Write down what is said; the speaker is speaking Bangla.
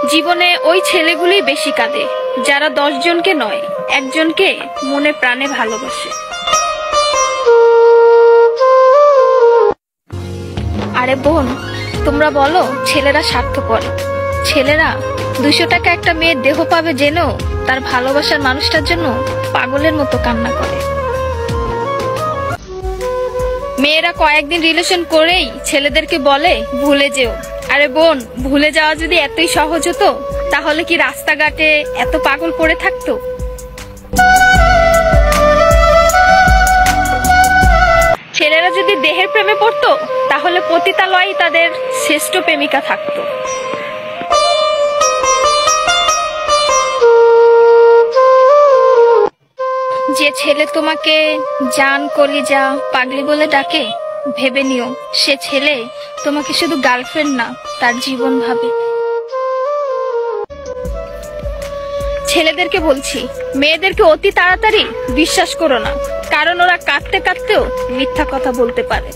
জীবনে ওই ছেলেগুলোই বেশি কাঁদে যারা 10 জনকে নয়, একজনকে মনে প্রাণে ভালোবাসে। আরে বোন, তোমরা বলো ছেলেরা স্বার্থপর। ছেলেরা 200 টাকা একটা মেয়ের দেহ পাবে জেনেও তার ভালোবাসার মানুষটার জন্য পাগলের মতো কান্না করে। মেয়েরা কয়েকদিন রিলেশন করেই ছেলেদেরকে বলে ভুলে যেও। আরে বোন, ভুলে যাওয়া যদি এতই সহজ হতো তাহলে কি রাস্তাঘাটে এত পাগল পড়ে থাকতো? ছেলেরা যদি দেহের প্রেমে পড়তো তাহলে পতিতালয়েই তাদের শ্রেষ্ঠ প্রেমিকা থাকতো। যে ছেলে তোমাকে জান, কলিজা, পাগলি বলে ডাকে, ভেবে নিও সে ছেলে তোমাকে শুধু গার্লফ্রেন্ড না, তার জীবন ভাবে। ছেলেদেরকে বলছি, মেয়েদেরকে অতি তাড়াতাড়ি বিশ্বাস করো না, কারণ ওরা কাঁদতে কাঁদতেও মিথ্যা কথা বলতে পারে।